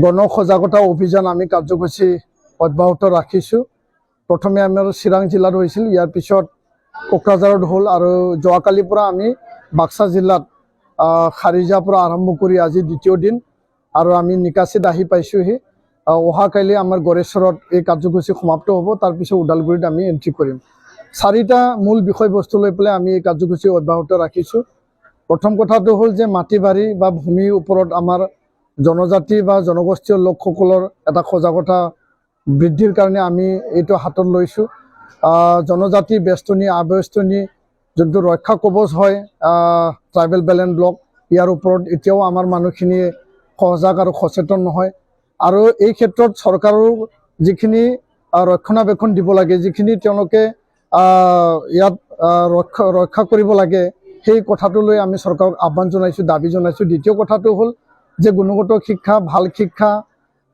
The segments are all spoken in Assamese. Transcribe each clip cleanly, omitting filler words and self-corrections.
গণ সজাগতা অভিযান আমি কাৰ্যসূচী অব্যাহত ৰাখিছোঁ। প্ৰথমে আমাৰ চিৰাং জিলাত হৈছিল, ইয়াৰ পিছত কোকৰাঝাৰত হ'ল আৰু যোৱাকালিৰ পৰা আমি বাক্সা জিলাত খাৰিজাৰ পৰা আৰম্ভ কৰি আজি দ্বিতীয় দিন আৰু আমি নিকাচিত আহি পাইছোঁহি। অহাকালি আমাৰ গড়েশ্বৰত এই কাৰ্যসূচী সমাপ্ত হ'ব, তাৰপিছত ওদালগুৰিত আমি এণ্ট্ৰি কৰিম। 4টা মূল বিষয়বস্তু লৈ পেলাই আমি এই কাৰ্যসূচী অব্যাহত ৰাখিছোঁ। প্ৰথম কথাটো হ'ল যে মাটি বাৰী বা ভূমিৰ ওপৰত আমাৰ জনজাতি বা জনগোষ্ঠীয় লোকসকলৰ এটা সজাগতা বৃদ্ধিৰ কাৰণে আমি এইটো হাতত লৈছোঁ। জনজাতি বেষ্টনী আবেষ্টনী যোনটো ৰক্ষা কৱচ হয় ট্ৰাইবেল বেলেন্স ব্লক, ইয়াৰ ওপৰত এতিয়াও আমাৰ মানুহখিনিয়ে সজাগ আৰু সচেতন নহয়। আৰু এই ক্ষেত্ৰত চৰকাৰৰ যিখিনি ৰক্ষণাবেক্ষণ দিব লাগে, যিখিনি তেওঁলোকে ইয়াত ৰক্ষা কৰিব লাগে, সেই কথাটো লৈ আমি চৰকাৰক আহ্বান জনাইছোঁ, দাবী জনাইছোঁ। দ্বিতীয় কথাটো হ'ল যে গুণগত শিক্ষা, ভাল শিক্ষা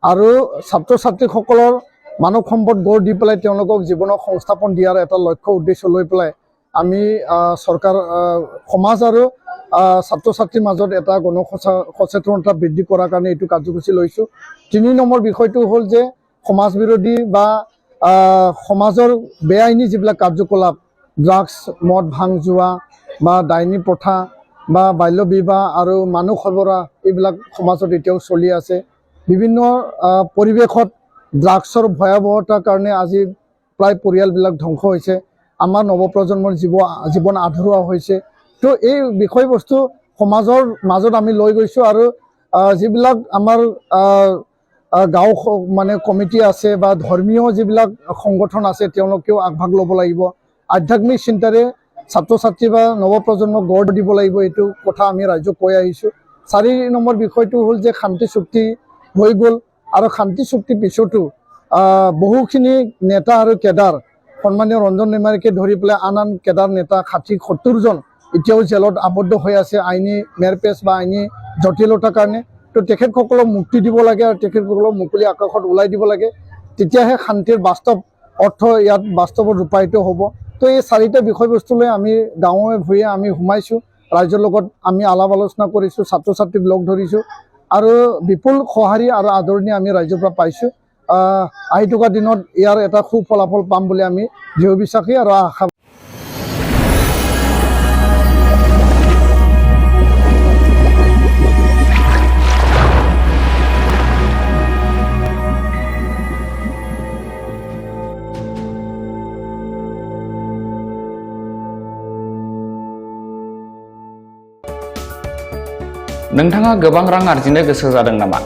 আৰু ছাত্ৰ ছাত্ৰীসকলৰ মানৱ সম্পদ গঢ় দি পেলাই তেওঁলোকক জীৱনত সংস্থাপন দিয়াৰ এটা লক্ষ্য উদ্দেশ্য লৈ পেলাই আমি চৰকাৰ সমাজ আৰু ছাত্ৰ ছাত্ৰীৰ মাজত এটা গণ সচেতনতা বৃদ্ধি কৰাৰ কাৰণে এইটো কাৰ্যসূচী লৈছোঁ। 3 নম্বৰ বিষয়টো হ'ল যে সমাজ বিৰোধী বা সমাজৰ বেআইনী যিবিলাক কাৰ্যকলাপ, ড্ৰাগছ, মদ ভাং জোৱা বা ডাইনী প্ৰথা বা বাল্য বিবাহ আৰু মানুহ সৰবৰাহ, এইবিলাক সমাজত এতিয়াও চলি আছে। বিভিন্ন পৰিৱেশত ড্ৰাগছৰ ভয়াৱহতাৰ কাৰণে আজি প্ৰায় পৰিয়ালবিলাক ধ্বংস হৈছে, আমাৰ নৱপ্ৰজন্মৰ জীৱন আধৰুৱা হৈছে। তো এই বিষয়বস্তু সমাজৰ মাজত আমি লৈ গৈছোঁ আৰু যিবিলাক আমাৰ গাঁও মানে কমিটি আছে বা ধৰ্মীয় যিবিলাক সংগঠন আছে তেওঁলোকেও আগভাগ ল'ব লাগিব। আধ্যাত্মিক চিন্তাৰে ছাত্ৰ ছাত্ৰী বা নৱপ্ৰজন্মক গঢ় দিব লাগিব, এইটো কথা আমি ৰাইজক কৈ আহিছোঁ। 4 নম্বৰ বিষয়টো হ'ল যে শান্তি চুক্তি হৈ গ'ল আৰু শান্তি চুক্তিৰ পিছতো বহুখিনি নেতা আৰু কেডাৰ, সন্মানীয় ৰঞ্জন মেমাৰীকে ধৰি পেলাই আন কেডাৰ নেতা 60-70 জন এতিয়াও জেলত আবদ্ধ হৈ আছে আইনী মেৰপেচ বা আইনী জটিলতাৰ কাৰণে। তো তেখেতসকলক মুক্তি দিব লাগে আৰু তেখেতসকলক মুকলি আকাশত ওলাই দিব লাগে, তেতিয়াহে শান্তিৰ বাস্তৱ অৰ্থ ইয়াত বাস্তৱত ৰূপায়িত হ'ব। তো এই 4টা বিষয়বস্তু লৈ আমি গাঁৱে ভূঞে আমি সোমাইছোঁ, ৰাইজৰ লগত আমি আলাপ আলোচনা কৰিছোঁ, ছাত্ৰ ছাত্ৰীক লগ ধৰিছোঁ আৰু বিপুল সঁহাৰি আৰু আদৰণি আমি ৰাইজৰ পৰা পাইছোঁ। আহি থকা দিনত ইয়াৰ এটা সুফলাফল পাম বুলি আমি দৃঢ় বিশ্বাসী আৰু আশা। नोंथाङा गोबां रां आर्जिनो गोसो जादों नामा?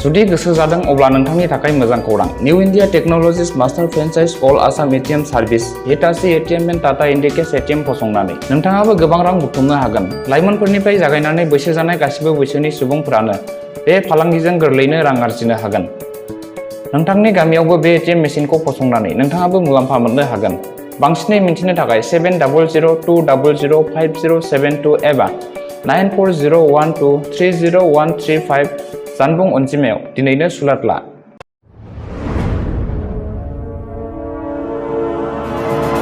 जुदि गोसो जादों अब्ला नोंथांनि थाखाय मोजां खौरां। New India technologies master franchise all Assam ATM service Hitachi ATM and Tata Indicash ATM फसंनानै नोंथाङाबो गोबां रां बुथुमनो हागोन। लाइमोनफोरनिफ्राय जागायनानै बैसो जानाय गासिबो बैसोनि सुबुंफोरानो बे फालांगिजों गोरलैनो रां आर्जिनो हागोन। नोंथांनि गामियावबो बे एटीएम मेसिनखौ फसंनानै नोंथाङाबो मुलाम्फा मोननो हागोन। बांसिनै मिन्थिनो थाखाय 7002005072 एबा 9401230135 जानबुं अनजिमायाव दिनैनो सुलाद ला।